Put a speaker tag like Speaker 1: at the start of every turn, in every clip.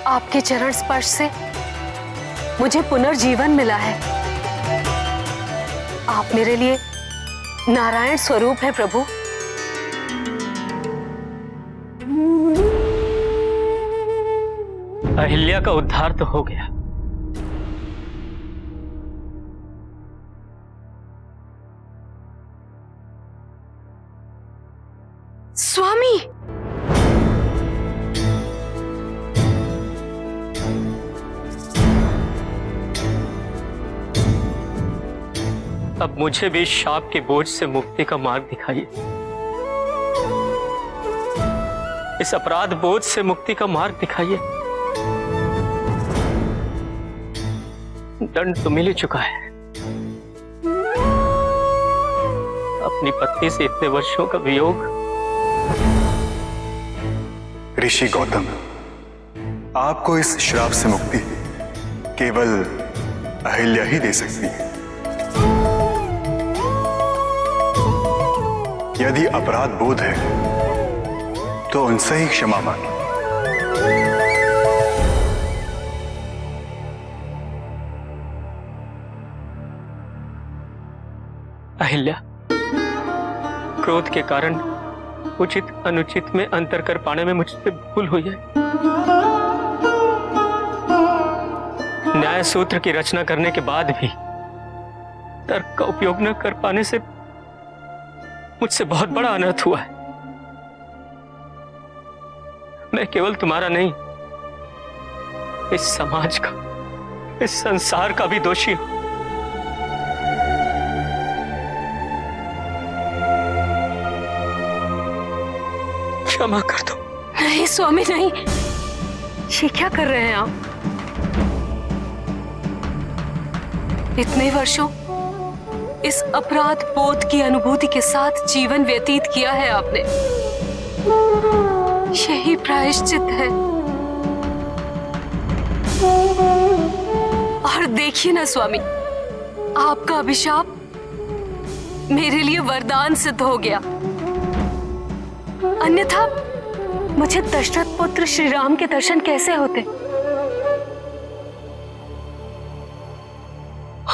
Speaker 1: आपके चरण स्पर्श से मुझे पुनर्जीवन मिला है। आप मेरे लिए नारायण स्वरूप है प्रभु।
Speaker 2: अहिल्या का उद्धार तो हो गया।
Speaker 1: स्वामी,
Speaker 2: अब मुझे भी शाप के बोझ से मुक्ति का मार्ग दिखाइए। इस अपराध बोझ से मुक्ति का मार्ग दिखाइए। दंड तो मिल ही चुका है। अपनी पत्नी से इतने वर्षों का वियोग।
Speaker 3: ऋषि गौतम, आपको इस श्राप से मुक्ति केवल अहिल्या ही दे सकती है। यदि अपराध बोध है तो उनसे ही क्षमा मांगे।
Speaker 2: अहिल्या, क्रोध के कारण उचित अनुचित में अंतर कर पाने में मुझसे भूल हुई है। न्याय सूत्र की रचना करने के बाद भी तर्क का उपयोग न कर पाने से मुझसे बहुत बड़ा अनर्थ हुआ है। मैं केवल तुम्हारा नहीं, इस समाज का, इस संसार का भी दोषी हूं। क्षमा कर दो।
Speaker 1: नहीं स्वामी नहीं, ये क्या कर रहे हैं आप? इतने वर्षों इस अपराध बोध की अनुभूति के साथ जीवन व्यतीत किया है आपने। यही प्रायश्चित है। और देखिए ना स्वामी, आपका अभिशाप मेरे लिए वरदान सिद्ध हो गया। अन्यथा मुझे दशरथ पुत्र श्री राम के दर्शन कैसे होते?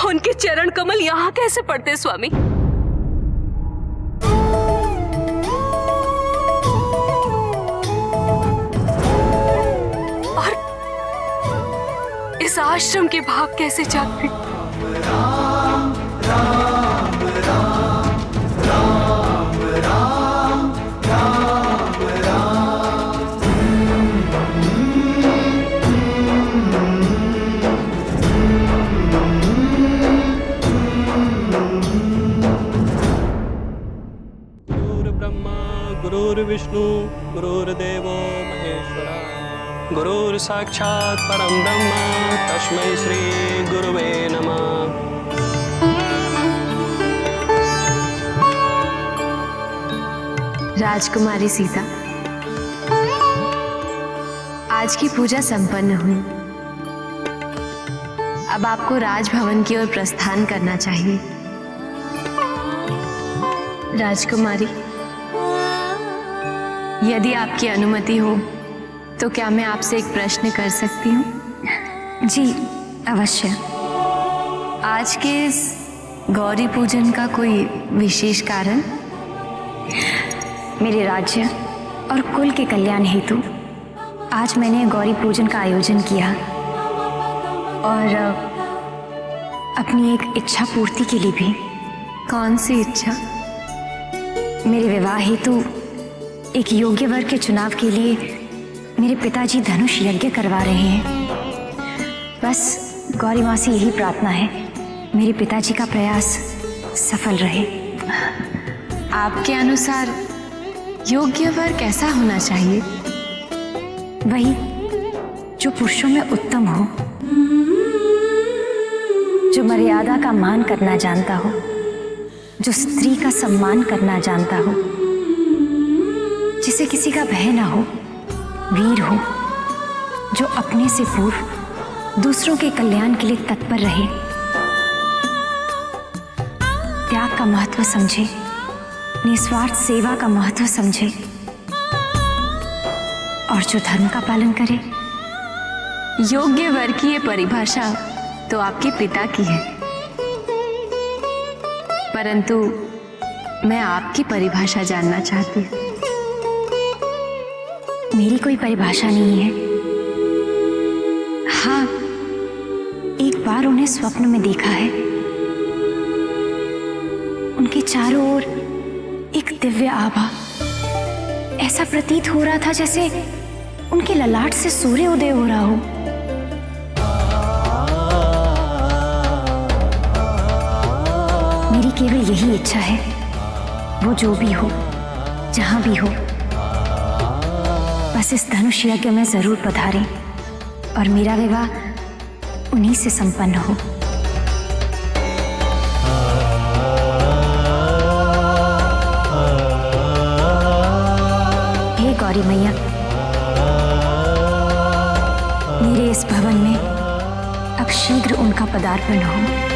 Speaker 1: उनके चरण कमल यहां कैसे पड़ते स्वामी? और इस आश्रम के भाग कैसे जागते? राम राम राम राम राम राम राम।
Speaker 2: गुरुर्विष्णु गुरुर्देवो महेश्वरा गुरुर् साक्षात् परम ब्रह्म तस्मै श्री गुरुवे नमः।
Speaker 4: राजकुमारी सीता, आज की पूजा संपन्न हुई। अब आपको राजभवन की ओर प्रस्थान करना चाहिए। राजकुमारी, यदि आपकी अनुमति हो तो क्या मैं आपसे एक प्रश्न कर सकती हूँ?
Speaker 5: जी अवश्य।
Speaker 4: आज के इस गौरी पूजन का कोई विशेष कारण?
Speaker 5: मेरे राज्य और कुल के कल्याण हेतु आज मैंने गौरी पूजन का आयोजन किया और अपनी एक इच्छा पूर्ति के लिए भी।
Speaker 4: कौन सी इच्छा?
Speaker 5: मेरे विवाह हेतु एक योग्य वर के चुनाव के लिए मेरे पिताजी धनुष यज्ञ करवा रहे हैं। बस गौरी माँ से यही प्रार्थना है, मेरे पिताजी का प्रयास सफल रहे।
Speaker 4: आपके अनुसार योग्य वर कैसा होना चाहिए?
Speaker 5: वही जो पुरुषों में उत्तम हो, जो मर्यादा का मान करना जानता हो, जो स्त्री का सम्मान करना जानता हो, जिसे किसी का भय ना हो, वीर हो, जो अपने से पूर्व दूसरों के कल्याण के लिए तत्पर रहे, त्याग का महत्व समझे, निस्वार्थ सेवा का महत्व समझे और जो धर्म का पालन करे,
Speaker 4: योग्य वर की ये परिभाषा तो आपके पिता की है, परंतु मैं आपकी परिभाषा जानना चाहती हूँ।
Speaker 5: मेरी कोई परिभाषा नहीं है। हाँ, एक बार उन्हें स्वप्न में देखा है। उनके चारों ओर एक दिव्य आभा, ऐसा प्रतीत हो रहा था जैसे उनके ललाट से सूर्योदय हो रहा हो। मेरी केवल यही इच्छा है, वो जो भी हो, जहां भी हो, बस इस धनुष यज्ञ में जरूर पधारें और मेरा विवाह उन्हीं से संपन्न हो। हे गौरी मैया, मेरे इस भवन में अब शीघ्र उनका पदार्पण हो।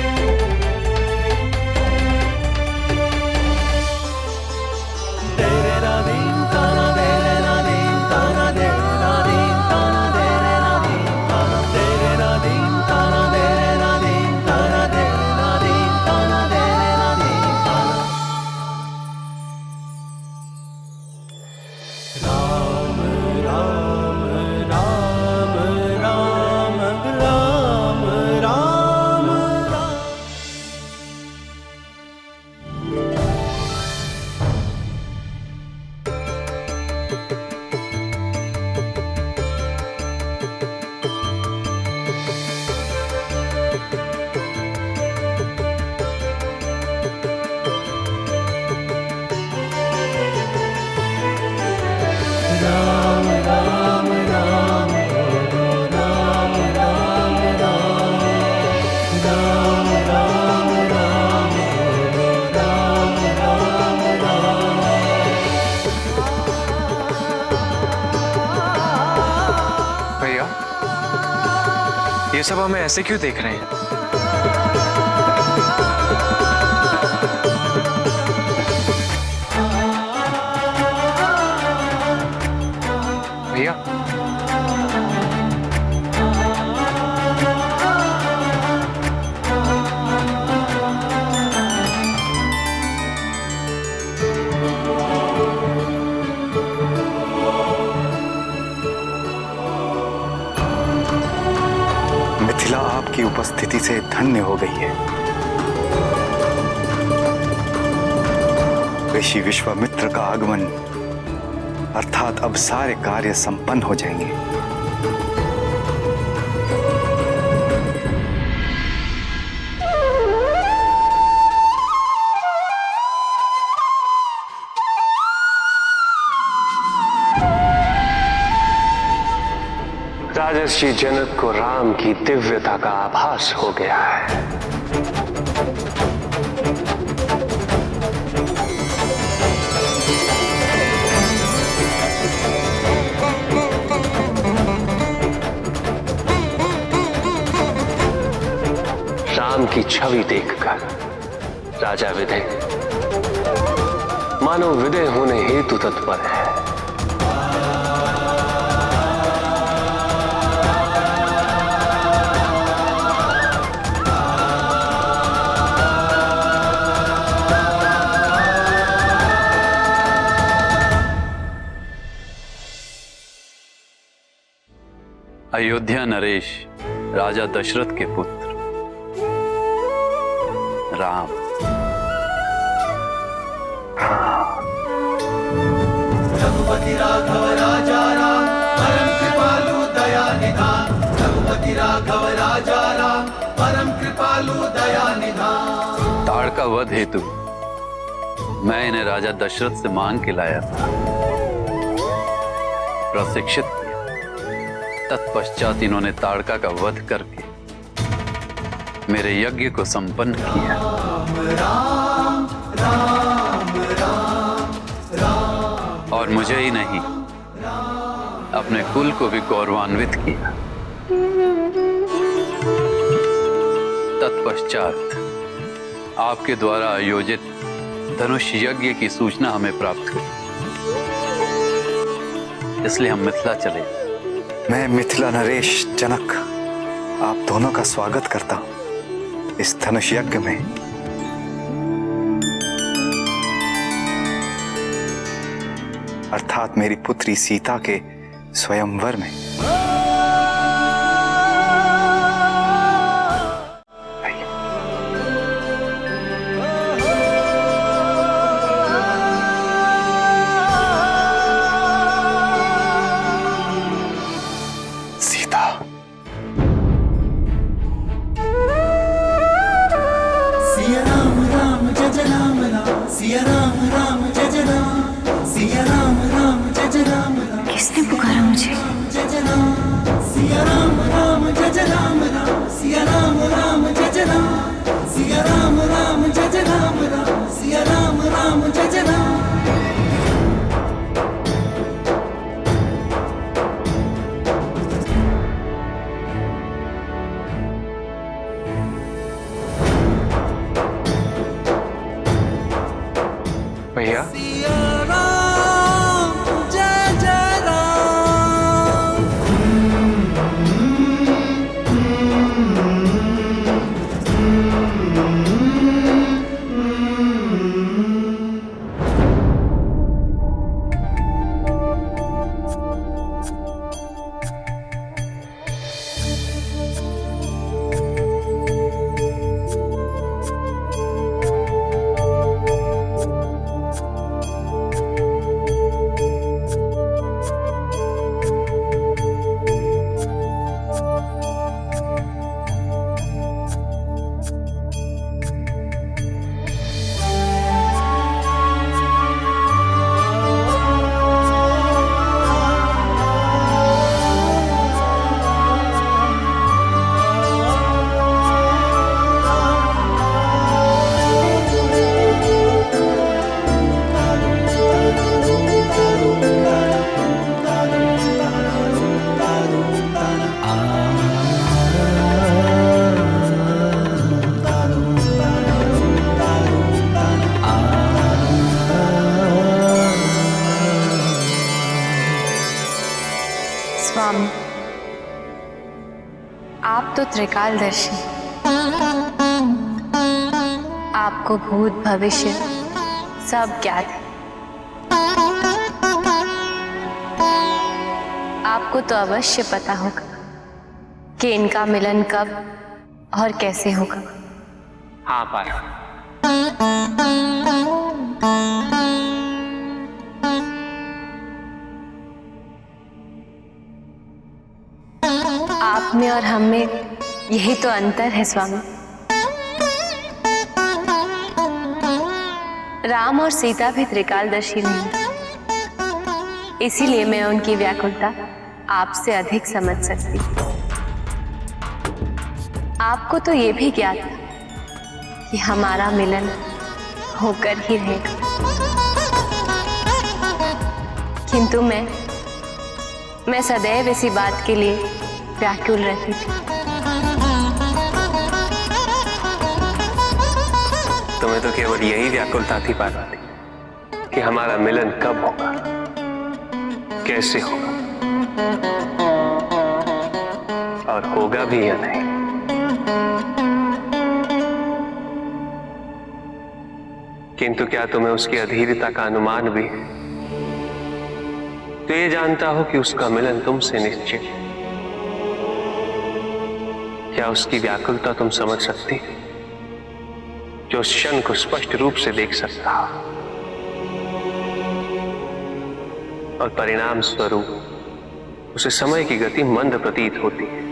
Speaker 6: ये सब हमें ऐसे क्यों देख रहे हैं? भैया,
Speaker 3: मिथिला आपकी उपस्थिति से धन्य हो गई है। ऋषि विश्वामित्र का आगमन अर्थात अब सारे कार्य संपन्न हो जाएंगे।
Speaker 7: राजर्षि जनक को राम की दिव्यता का आभास हो गया है। राम की छवि देखकर राजा विदय मानो विदय होने हेतु तत्पर है।
Speaker 8: अयोध्या नरेश राजा दशरथ के पुत्र राम।
Speaker 9: रघुपति राघव राजा राम, परम कृपालु दया निधान। रघुपति राघव राजा राम, परम कृपालु दया निधान।
Speaker 8: ताड़का वध हेतु मैं इन्हें राजा दशरथ से मांग के लाया था, प्रशिक्षित किया। तत्पश्चात इन्होंने ताड़का का वध करके मेरे यज्ञ को संपन्न किया।
Speaker 9: राम राम राम राम।
Speaker 8: और मुझे ही नहीं, अपने कुल को भी गौरवान्वित किया। तत्पश्चात आपके द्वारा आयोजित धनुष यज्ञ की सूचना हमें प्राप्त हुई, इसलिए हम मिथिला चले।
Speaker 3: मैं मिथिला नरेश जनक आप दोनों का स्वागत करता हूं इस धनुष यज्ञ में। अर्थात मेरी पुत्री सीता के स्वयंवर में।
Speaker 5: किसने पुकारा मुझे?
Speaker 9: सिया राम राम जय राम राम, सिया राम राम जय राम, सिया राम राम जय राम राम, सिया राम राम जय राम।
Speaker 6: भैया
Speaker 4: स्वामी, आप तो त्रिकालदर्शी, आपको भूत भविष्य सब ज्ञात है। आपको तो अवश्य पता होगा कि इनका मिलन कब और कैसे होगा।
Speaker 7: हाँ पार्वती,
Speaker 4: आप में और हम में यही तो अंतर है स्वामी। राम और सीता भी त्रिकालदर्शी नहीं, इसीलिए मैं उनकी व्याकुलता आपसे अधिक समझ सकती। आपको तो ये भी ज्ञात था कि हमारा मिलन होकर ही रहेगा, किंतु मैं सदैव इसी बात के लिए व्याकुल रहती थी।
Speaker 7: तुम्हें तो केवल यही व्याकुलता थी पार्वती कि हमारा मिलन कब होगा, कैसे होगा और होगा भी या नहीं। किंतु क्या तुम्हें उसकी अधीरता का अनुमान भी है? तो ये जानता हो कि उसका मिलन तुमसे निश्चित है। क्या उसकी व्याकुलता तुम समझ सकती, जो उस क्षण को स्पष्ट रूप से देख सकता हो और परिणाम स्वरूप उसे समय की गति मंद प्रतीत होती है।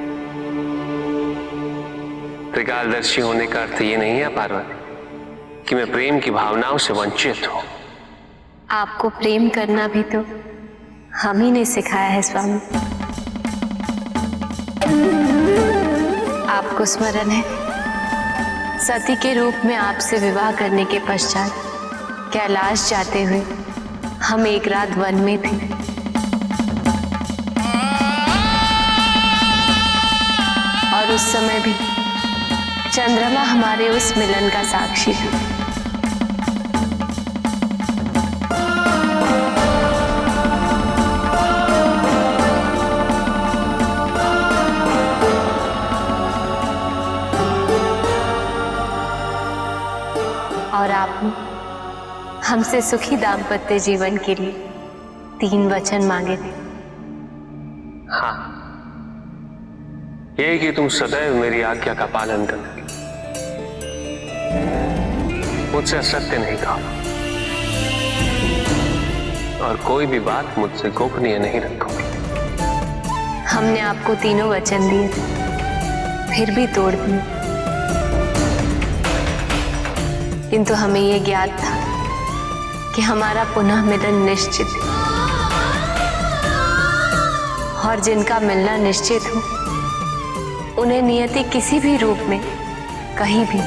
Speaker 7: त्रिकालदर्शी होने का अर्थ ये नहीं है पार्वती कि मैं प्रेम की भावनाओं से वंचित हूं।
Speaker 4: आपको प्रेम करना भी तो हम ही ने सिखाया है स्वामी। आपको स्मरण है, सती के रूप में आपसे विवाह करने के पश्चात कैलाश जाते हुए हम एक रात वन में थे। और उस समय भी चंद्रमा हमारे उस मिलन का साक्षी था। और आपने हमसे सुखी दाम्पत्य जीवन के लिए 3 वचन मांगे थे।
Speaker 7: हाँ, ये कि तुम सदैव मेरी आज्ञा का पालन करोगे, मुझसे असत्य नहीं कहो और कोई भी बात मुझसे गोपनीय नहीं रखोगे।
Speaker 4: हमने आपको 3 वचन दिए थे, फिर भी तोड़ दिए, किंतु हमें यह ज्ञात था कि हमारा पुनः मिलन निश्चित है और जिनका मिलना निश्चित हो उन्हें नियति किसी भी रूप में कहीं भी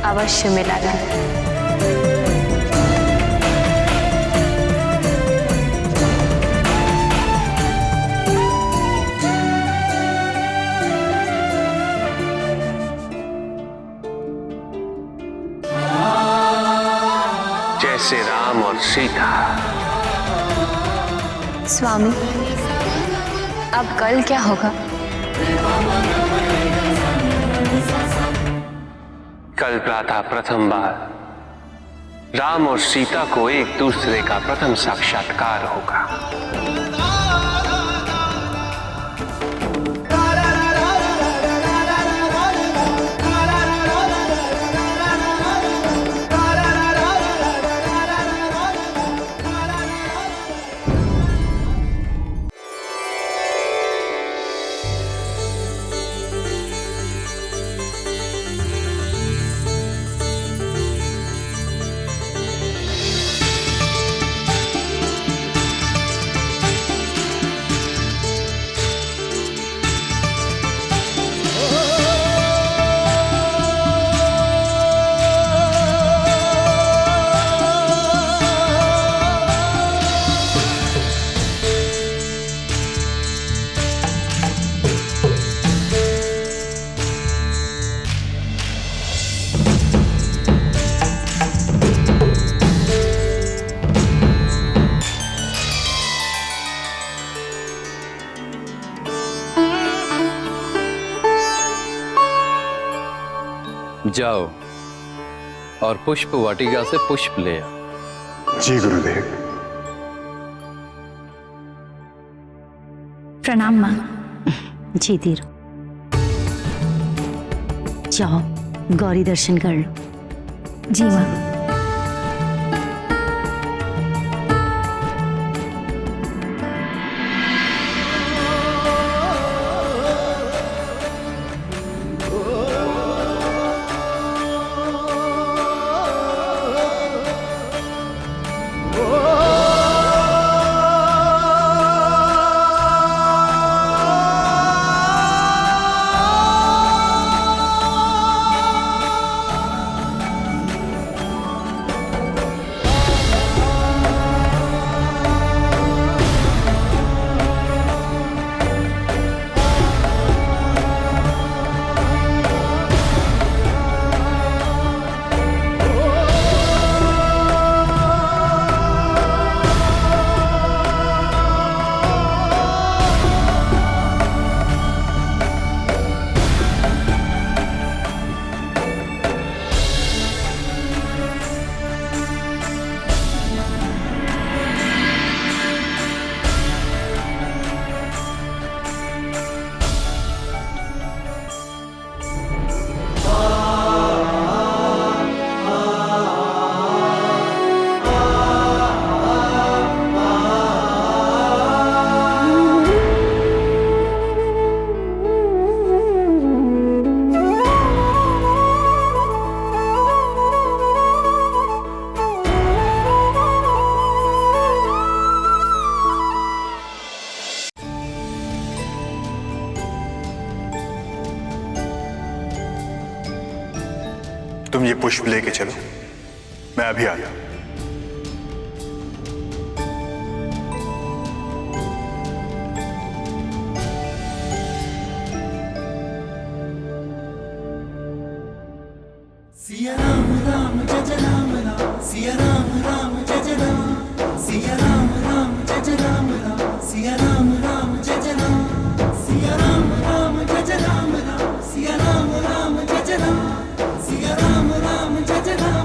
Speaker 4: अवश्य मिला जाए।
Speaker 7: जैसे राम और सीता।
Speaker 4: स्वामी, अब कल क्या होगा?
Speaker 7: कल प्रातः प्रथम बार राम और सीता को एक दूसरे का प्रथम साक्षात्कार होगा।
Speaker 8: जाओ और पुष्प वाटिका से पुष्प ले आओ।
Speaker 3: जी गुरुदेव।
Speaker 5: प्रणाम माँ। जी धीरो, जाओ गौरी दर्शन कर लो। जी माँ।
Speaker 3: तुम ये पुष्प लेके चलो, मैं अभी आता हूं।
Speaker 9: सिया राम राम जय जय राम राम, सिया राम राम जय जय राम, सिया राम राम जय जय राम राम, सिया राम राम जय जय राम, सिया राम राम जय जय राम राम, सिया राम राम जय जय राम, सिया राम राम जय जय राम।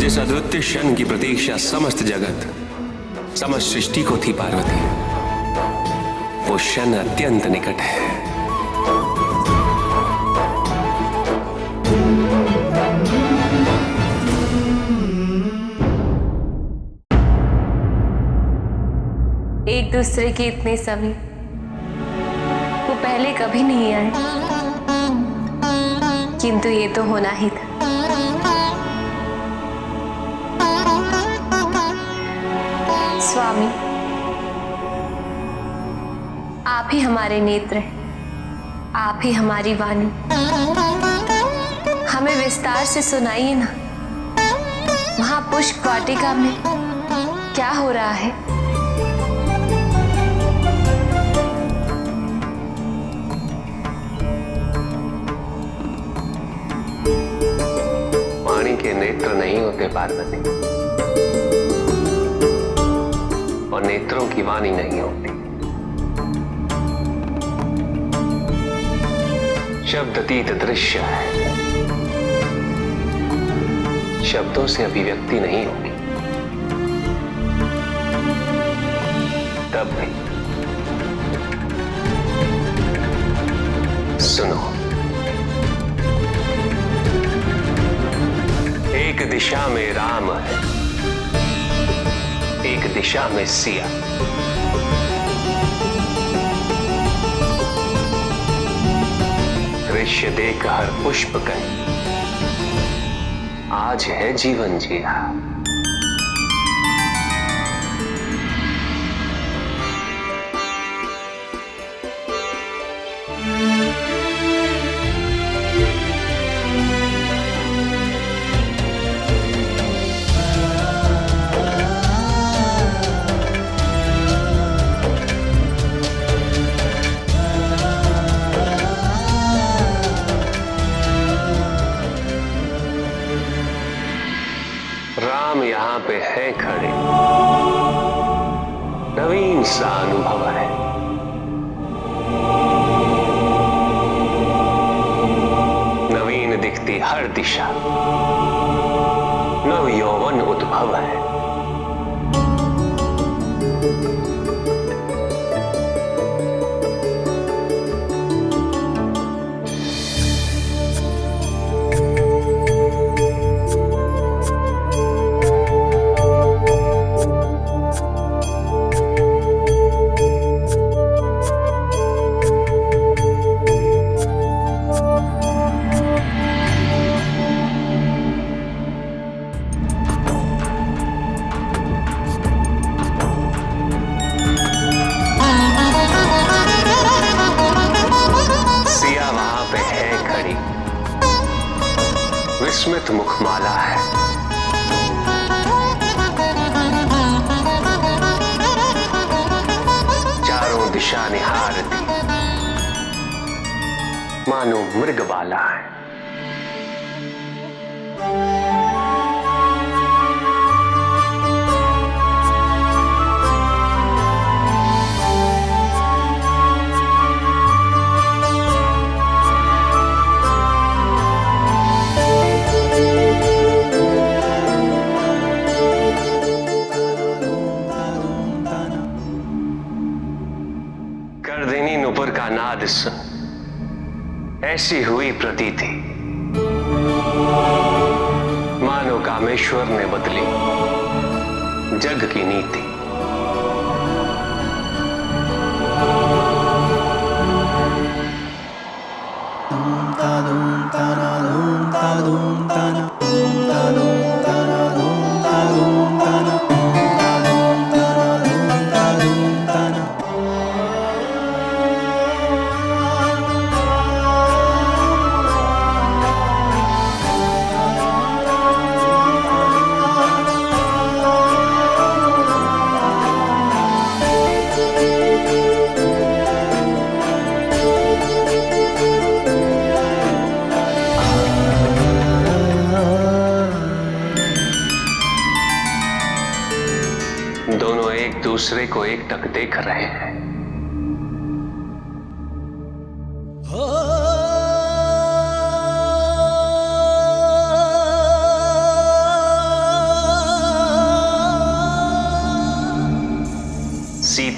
Speaker 7: जिस अद्वितीय क्षण की प्रतीक्षा समस्त जगत, समस्त सृष्टि को थी पार्वती, वो क्षण अत्यंत निकट है।
Speaker 4: एक दूसरे के इतने समीप वो पहले कभी नहीं आए, किंतु ये तो होना ही था। स्वामी, आप ही हमारे नेत्र हैं, आप ही हमारी वाणी। हमें विस्तार से सुनाइए ना, वहां पुष्प वाटिका में क्या हो रहा है?
Speaker 7: वाणी के नेत्र नहीं होते पार्वती, और नेत्रों की वाणी नहीं होती। शब्द अतीत दृश्य है, शब्दों से अभिव्यक्ति नहीं होगी। तब भी सुनो, एक दिशा में राम है, एक दिशा में सिया। दृश्य देख हर पुष्प कहे, आज है जीवन जिया। राम यहां पे है खड़े, नवीन सा अनुभव है। नवीन दिखती हर दिशा, नव यौवन उद्भव है। विस्मित मुखमाला है, चारों दिशा निहारती मानो मृगबाला है। गर्दिनी नुपुर का नाद सुन, ऐसी हुई प्रतीति मानो कामेश्वर ने बदली जग की नीति। दोनों एक दूसरे को एकटक देख रहे हैं।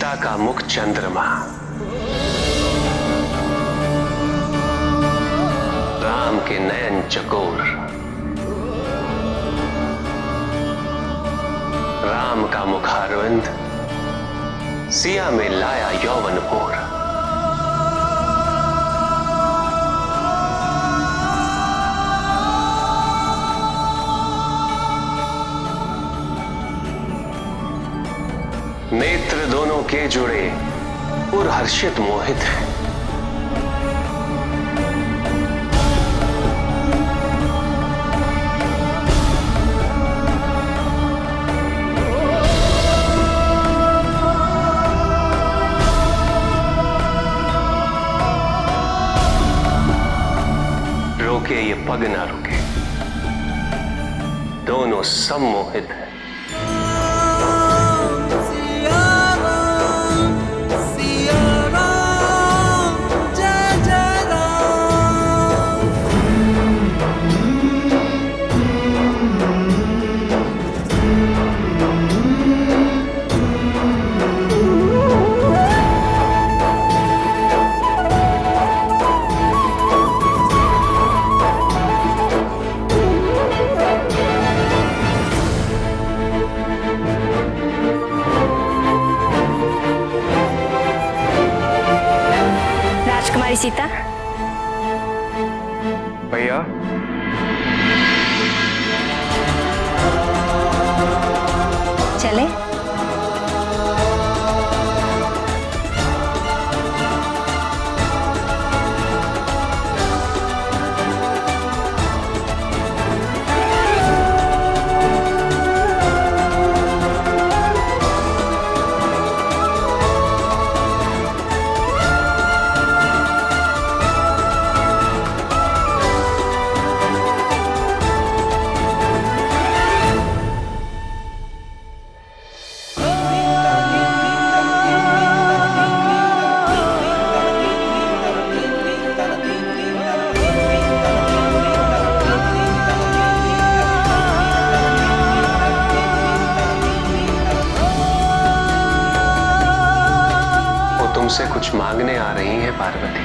Speaker 7: सीता का मुख चंद्रमा, राम के नयन चकोर, राम का मुखारविंद सिया में लाया यौवन भोर। नेत्र दोनों के जुड़े और हर्षित मोहित है। रोके ये पग ना रुके, दोनों सम्मोहित है।
Speaker 5: राजकुमारी सीता,
Speaker 6: भैया
Speaker 5: चले।
Speaker 7: तुमसे कुछ मांगने आ रही हैं पार्वती।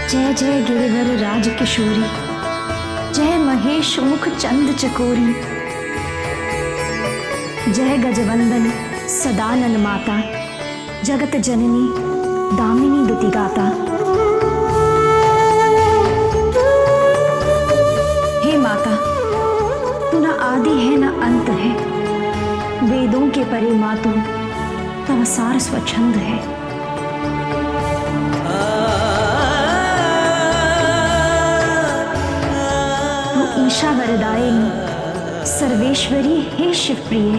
Speaker 5: जय जय गिरिवर राज किशोरी, जय महेश मुख चंद चकोरी, जय गजवंदन सदानन माता, जगत जननी दामिनी दुतिगाता। हे माता, तू न आदि है न अंत है, वेदों के परे मातु तव सार स्वच्छंद है। तू ईशा वरदायिनी सर्वेश्वरी हे शिवप्रिय,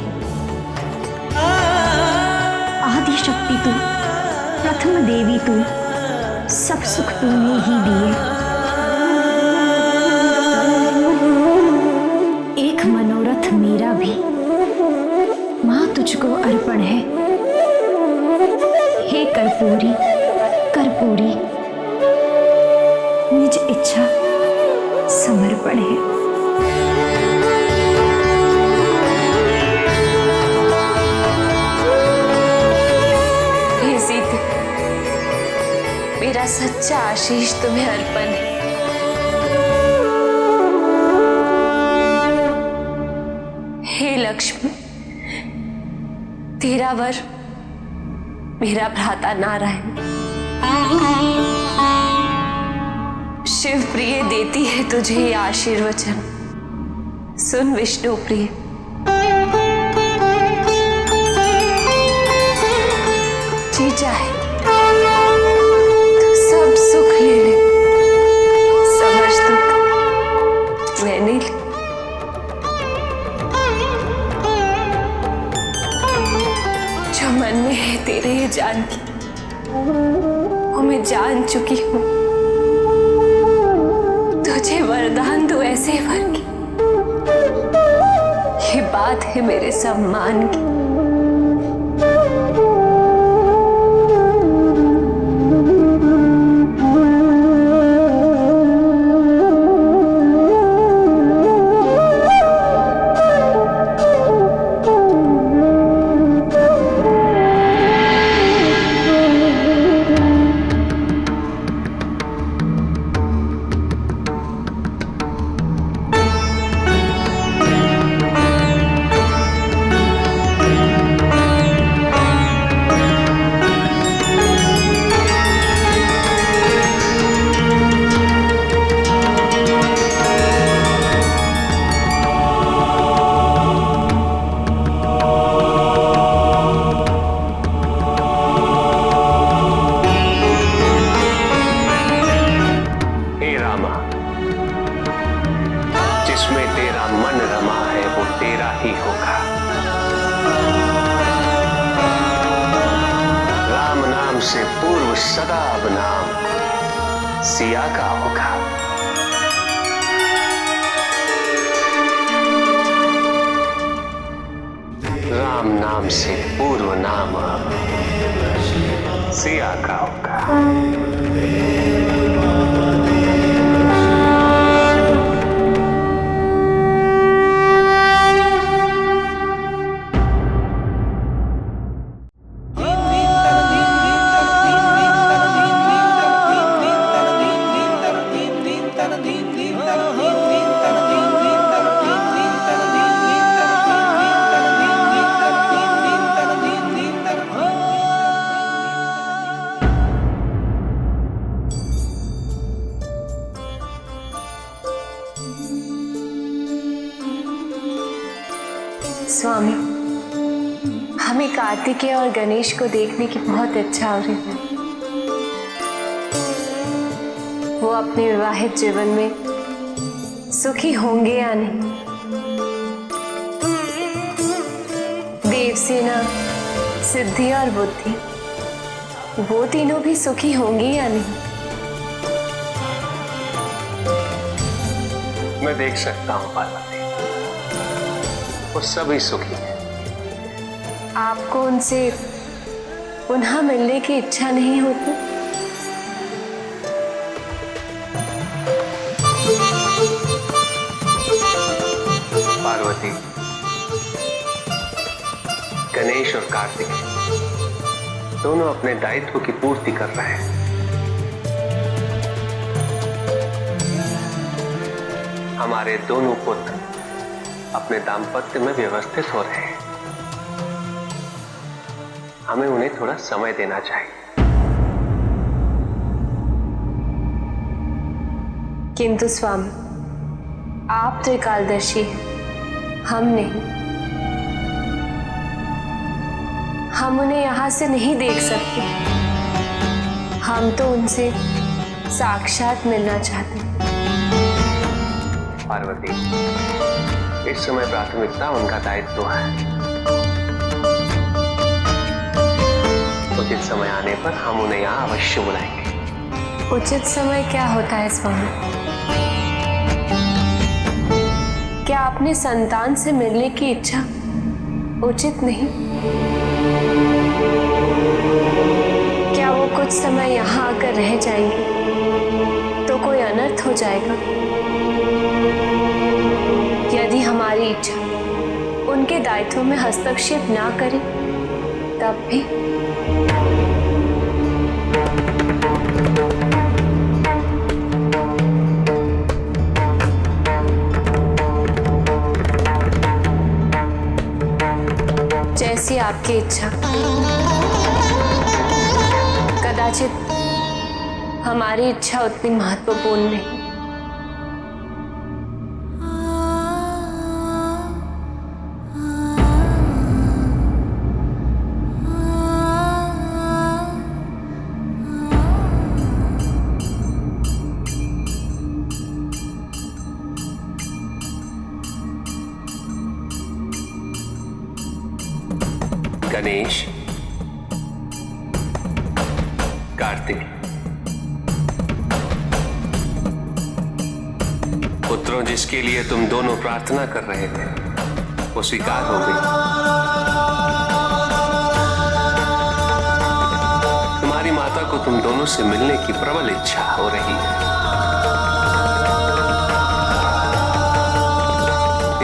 Speaker 5: आदि शक्ति तू, प्रथम देवी तू, सब सुख तूने ही दिए। एक मनोरथ मेरा भी मां तुझको अर्पण है, हे कर्पूरी कर्पूरी, निज इच्छा समर्पण है।
Speaker 4: मेरा सच्चा आशीष तुम्हें अर्पण है। हे लक्ष्मी, तेरा वर मेरा भ्राता नारायण, शिव प्रिय देती है तुझे ये आशीर्वचन। सुन विष्णु प्रिय, जी चाहे सब सुख ले ले, समझ दुख मैंने ली। जो मन में है तेरे ये जान की, वो मैं जान चुकी हूँ। तुझे वरदान दो ऐसे वर की बात है मेरे सम्मान की।
Speaker 7: जिसमें तेरा मन रमा है वो तेरा ही होगा। राम नाम से पूर्व सदा अब नाम सिया का होगा। राम नाम से पूर्व नाम अब सिया का होगा।
Speaker 4: स्वामी, हमें कार्तिकेय और गणेश को देखने की बहुत इच्छा हो रही है। वो अपने विवाहित जीवन में सुखी होंगे या नहीं? देवसेना, सिद्धि और बुद्धि, वो तीनों भी सुखी होंगे या नहीं?
Speaker 7: मैं देख सकता हूं पार्वती, वो सभी सुखी हैं।
Speaker 4: आपको उनसे पुनः मिलने की इच्छा नहीं होती?
Speaker 7: पार्वती, गणेश और कार्तिक दोनों अपने दायित्व की पूर्ति कर रहे हैं। हमारे दोनों पुत्र अपने दाम्पत्य में व्यवस्थित हो रहे हैं। हमें उन्हें थोड़ा समय देना चाहिए।
Speaker 4: किंतु स्वामी, आप त्रिकालदर्शी हैं, हम नहीं। हम उन्हें यहां से नहीं देख सकते। हम तो उनसे साक्षात मिलना चाहते हैं।
Speaker 7: पार्वती, इस समय प्राथमिकता उनका दायित्व है। उचित समय आने पर हम उन्हें यहाँ अवश्य बुलाएंगे।
Speaker 4: उचित समय क्या होता है स्वामी? क्या अपने संतान से मिलने की इच्छा उचित नहीं? क्या वो कुछ समय यहाँ आकर रह जाएंगे तो कोई अनर्थ हो जाएगा? यदि हमारी इच्छा उनके दायित्व में हस्तक्षेप ना करे तब भी? जैसी आपकी इच्छा। कदाचित हमारी इच्छा उतनी महत्वपूर्ण नहीं।
Speaker 7: गणेश, कार्तिक, पुत्रों जिसके लिए तुम दोनों प्रार्थना कर रहे थे वो स्वीकार हो गई। तुम्हारी माता को तुम दोनों से मिलने की प्रबल इच्छा हो रही है,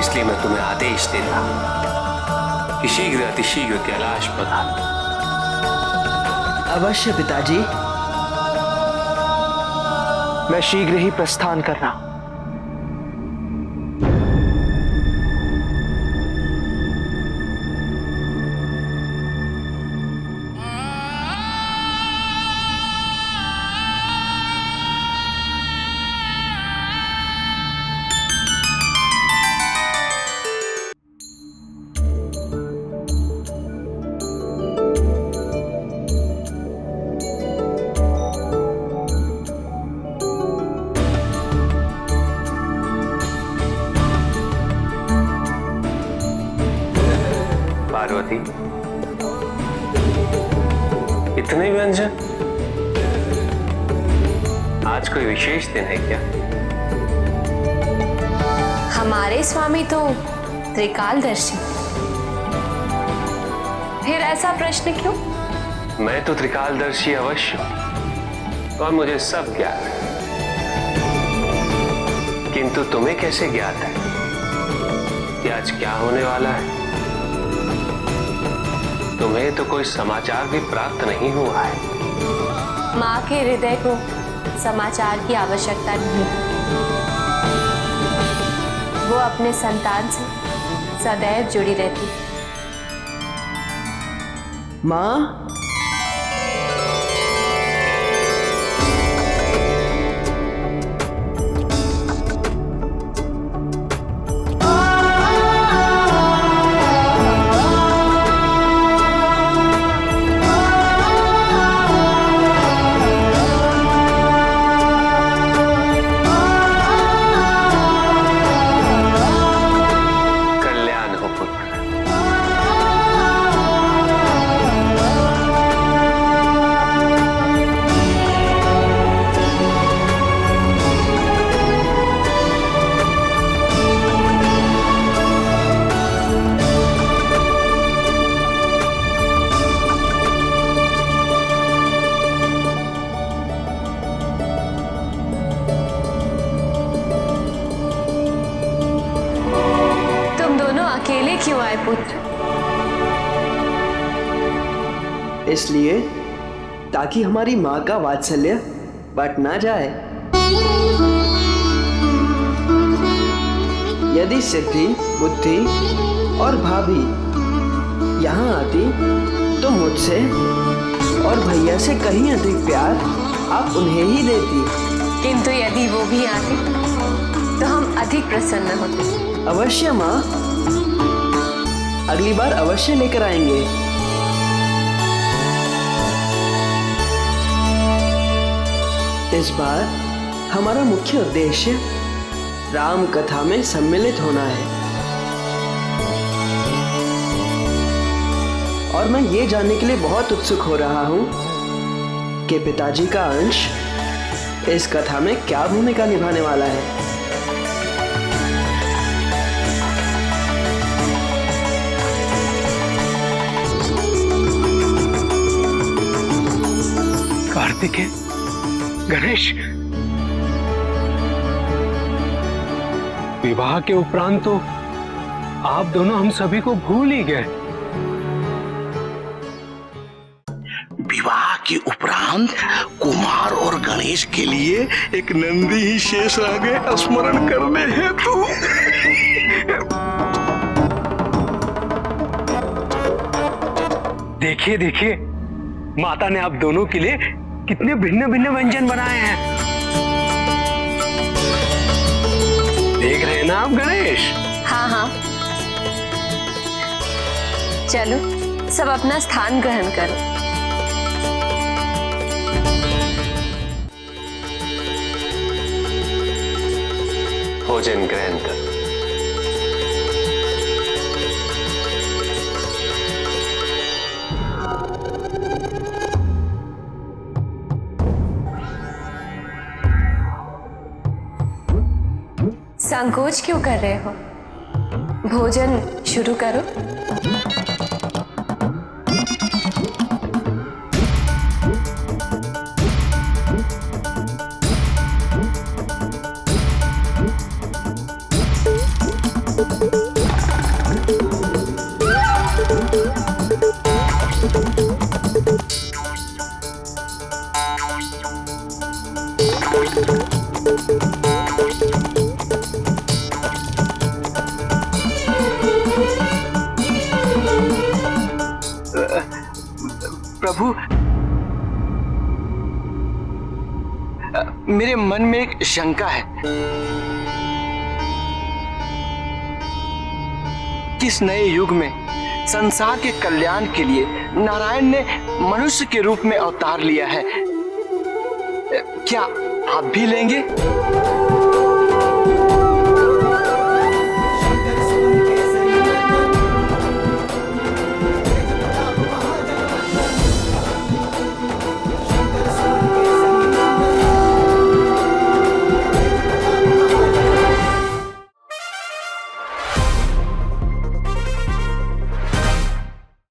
Speaker 7: इसलिए मैं तुम्हें आदेश देता हूं कि शीघ्र अतिशीघ्र कैलाश पधारो।
Speaker 10: अवश्य पिताजी, मैं शीघ्र ही प्रस्थान कर रहा हूं।
Speaker 7: पार्वती, इतने व्यंजन? आज कोई विशेष दिन है क्या?
Speaker 4: हमारे स्वामी तो त्रिकालदर्शी, फिर ऐसा प्रश्न क्यों?
Speaker 7: मैं तो त्रिकालदर्शी अवश्य हूं और मुझे सब ज्ञात है, किंतु तुम्हें कैसे ज्ञात है कि आज क्या होने वाला है? तुम्हें तो कोई समाचार भी प्राप्त नहीं हुआ है।
Speaker 4: माँ के हृदय को समाचार की आवश्यकता नहीं, वो अपने संतान से सदैव जुड़ी रहती।
Speaker 10: माँ,
Speaker 4: क्यों आए पुत्र?
Speaker 10: इसलिए ताकि हमारी माँ का वात्सल्य बट ना जाए। यदि सिद्धि, बुद्धि और भाभी यहाँ आती तो मुझसे और भैया से कहीं अधिक प्यार आप उन्हें ही देती।
Speaker 4: किंतु यदि वो भी आते तो हम अधिक प्रसन्न होते।
Speaker 10: अवश्य माँ, अगली बार अवश्य लेकर आएंगे। इस बार हमारा मुख्य उद्देश्य राम कथा में सम्मिलित होना है और मैं ये जानने के लिए बहुत उत्सुक हो रहा हूं कि पिताजी का अंश इस कथा में क्या भूमिका निभाने वाला है।
Speaker 2: कार्तिकेय, गणेश, विवाह के उपरांत तो आप दोनों हम सभी को भूल ही गए।
Speaker 11: विवाह के उपरांत कुमार और गणेश के लिए एक नंदी ही शेष रह गए स्मरण करने हेतु।
Speaker 2: देखिए देखिए, माता ने आप दोनों के लिए कितने भिन्न भिन्न व्यंजन बनाए हैं। देख रहे हैं ना आप गणेश?
Speaker 4: हाँ हाँ, चलो सब अपना स्थान ग्रहण करो।
Speaker 7: भोजन ग्रहण करो।
Speaker 4: संकोच क्यों कर रहे हो? भोजन शुरू करो।
Speaker 10: प्रभु, मेरे मन में एक शंका है कि इस नए युग में संसार के कल्याण के लिए नारायण ने मनुष्य के रूप में अवतार लिया है। क्या आप भी लेंगे?